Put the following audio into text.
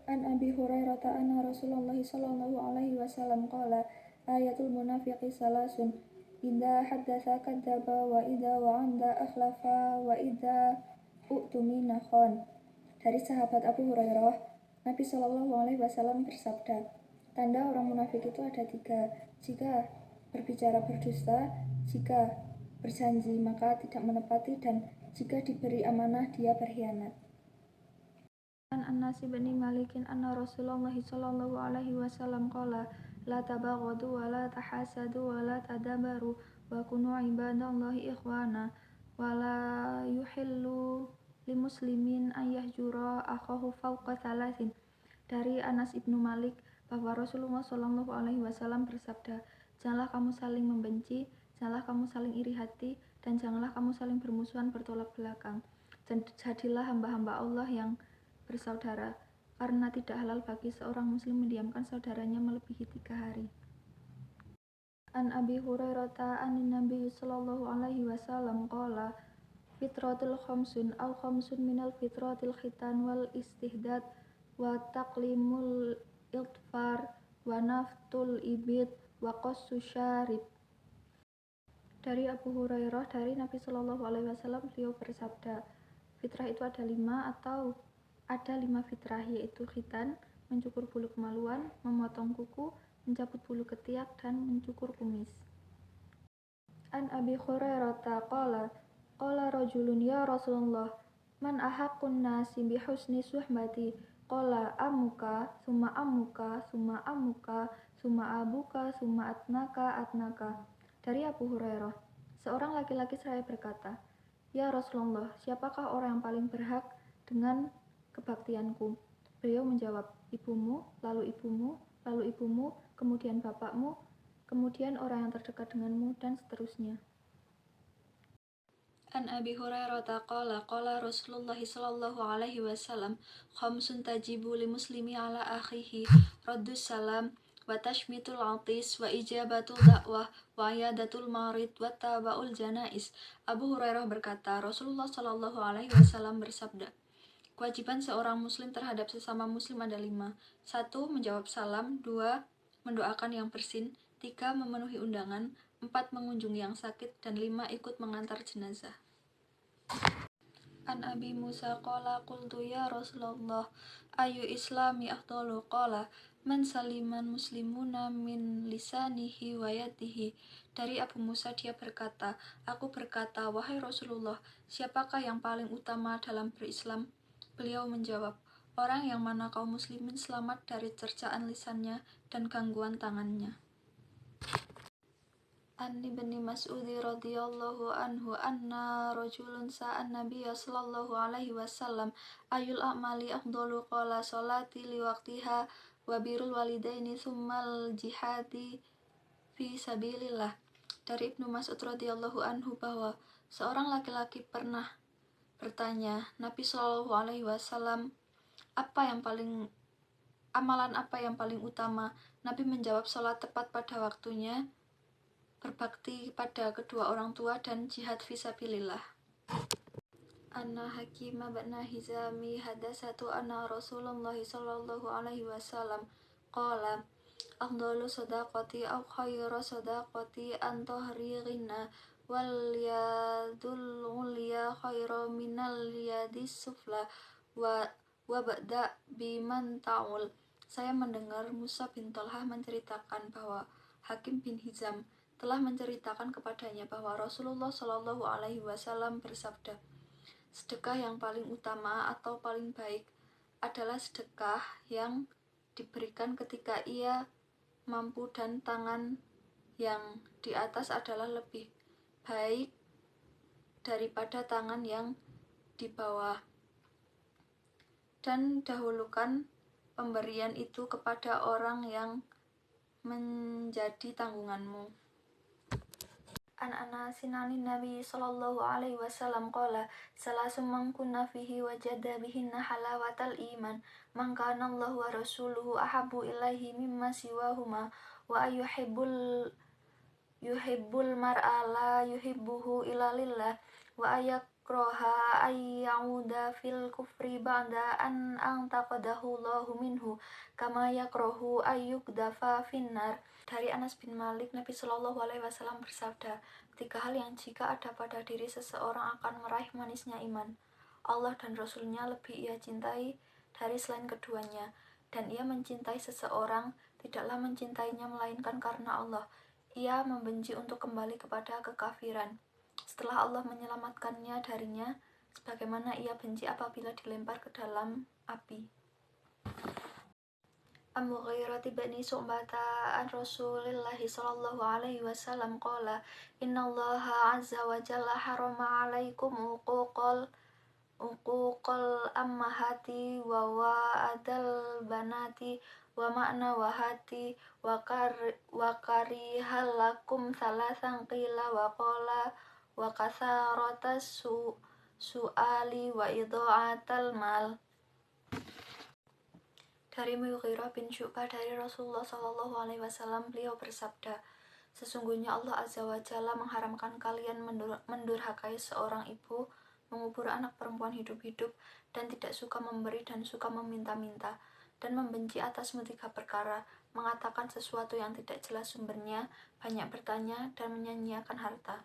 An Abi Hurairah anna Rasulullah sallallahu alaihi wasallam qala ayatul munafiqi salasun idza haddatsa kadzdzaba wa idza wa'ada akhlafa wa idza u'tumina khan. Dari sahabat Abu Hurairah, Nabi Shallallahu alaihi wasallam bersabda, tanda orang munafik itu ada 3. Jika berbicara berdusta, jika berjanji maka tidak menepati, dan jika diberi amanah dia berkhianat. An Anas bin Malik anna Rasulullah sallallahu alaihi wasallam qala la tabaghadu wa la tahasadu wa la tadabaru wa kunu ibadallahi ikhwana wa la yuhillu limuslimin an yahjura akhahu fawqa thalathin. Dari Anas ibnu Malik bahwa Rasulullah sallallahu alaihi wasallam bersabda, janganlah kamu saling membenci, janganlah kamu saling iri hati, dan janganlah kamu saling bermusuhan bertolak belakang. Dan jadilah hamba-hamba Allah yang bersaudara, karena tidak halal bagi seorang muslim mendiamkan saudaranya melebihi 3 hari. An Abi Hurairah anin Nabi sallallahu alaihi wasallam qala fitratul khamsun aw khamsun minal fitratil khitan wal istihdad wa taqlimul iltfar wa naftul ibid wa qassu syarib. Dari Abu Hurairah dari Nabi sallallahu alaihi wasallam, beliau bersabda, fitrah itu ada 5 atau ada 5 fitrah, yaitu khitan, mencukur bulu kemaluan, memotong kuku, mencabut bulu ketiak, dan mencukur kumis. An Abi Hurairah qala rajulun ya Rasulullah man ahaqqun nasi bi husni suhbati qala amuka summa amuka summa amuka summa abuka summa atnaka. Dari Abu Hurairah, seorang laki-laki seraya berkata, ya Rasulullah, siapakah orang yang paling berhak dengan kebaktianku? Beliau menjawab, ibumu, lalu ibumu, lalu ibumu, kemudian bapakmu, kemudian orang yang terdekat denganmu, dan seterusnya. An Abi Hurairah qala Rasulullah sallallahu alaihi wasallam khamsun tajibu li muslimi ala akhihi raddus salam wa tashmitul atis wa ijabatul da'wah wa iyadatul marid wa tabaul janais. Abu Hurairah berkata, Rasulullah sallallahu alaihi wasallam bersabda, kewajiban seorang muslim terhadap sesama muslim ada 5. 1. Menjawab salam. 2. Mendoakan yang bersin. 3. Memenuhi undangan. 4. Mengunjungi yang sakit. Dan 5. Ikut mengantar jenazah. An Abi Musa qala qultu ya Rasulullah ayu islami afdalu qala man saliman muslimuna min lisanihi wa yadihi. Dari Abu Musa dia berkata, aku berkata, wahai Rasulullah, siapakah yang paling utama dalam berislam? Beliau menjawab, orang yang mana kaum muslimin selamat dari cercaan lisannya dan gangguan tangannya. An Ibni Mas'ud radhiyallahu anhu anna rajulun sa'an Nabiyya sallallahu alaihi wasallam ayul a'mali afdalu qala sholati li waqtiha wa birrul walidaini tsummal jihadi fi sabilillah. Dari Ibnu Mas'ud radhiyallahu anhu bahwa seorang laki-laki pernah bertanya, Nabi sallallahu alaihi wasallam, amalan apa yang paling utama? Nabi menjawab, salat tepat pada waktunya, berbakti pada kedua orang tua, dan jihad fisabilillah. Anna Hakim bin Hizami hadatsatu anna Rasulullah sallallahu alaihi wasallam qala afdalu shadaqati aw khairu shadaqati an tahri ghina wal yadul ulya khairu minal yadis sufla wa ba'da biman ta'ul. Saya mendengar Musa bin Thalhah menceritakan bahwa Hakim bin Hizam telah menceritakan kepadanya bahwa Rasulullah Shallallahu alaihi wasallam bersabda, sedekah yang paling utama atau paling baik adalah sedekah yang diberikan ketika ia mampu, dan tangan yang di atas adalah lebih baik daripada tangan yang di bawah, dan dahulukan pemberian itu kepada orang yang menjadi tanggunganmu. An Anasin anin Nabi sallallahu alaihi wasallam qala salasum man kunna fihi wajada bihinna halawatal iman man kana Allah wa rasuluhu ahabbu ilaihi mimma siwahuma wa yuhibbul mar'a la yuhibbuhu illa lillah wa yukraha ay ya'uda fil kufri ba'da an antaqadahu Allahu minhu kama yakrahu ay yukdafa finnar. Dari Anas bin Malik, Nabi Shallallahu Alaihi Wasallam bersabda, 3 hal yang jika ada pada diri seseorang akan meraih manisnya iman. Allah dan Rasul-Nya lebih ia cintai dari selain keduanya, dan ia mencintai seseorang tidaklah mencintainya melainkan karena Allah. Ia membenci untuk kembali kepada kekafiran setelah Allah menyelamatkannya darinya, sebagaimana ia benci apabila dilempar ke dalam api. Al-Mughirah bin Syu'bah an Rasulillahi sallallahu alaihi wasallam qala innallaha azza wa jalla harama alaikum uquqal ammahati wa wa'adal banati wa ma'na wahati wa karihalakum salasan qila wa qala wa kasaratas su'ali wa idha'atal mal. Dari Mughirah bin Syu'bah dari Rasulullah Shallallahu Alaihi Wasallam, beliau bersabda, sesungguhnya Allah Azza wa Jalla mengharamkan kalian mendurhakai seorang ibu, mengubur anak perempuan hidup-hidup, dan tidak suka memberi dan suka meminta-minta, dan membenci atasmu 3 perkara, mengatakan sesuatu yang tidak jelas sumbernya, banyak bertanya, dan menyanyiakan harta.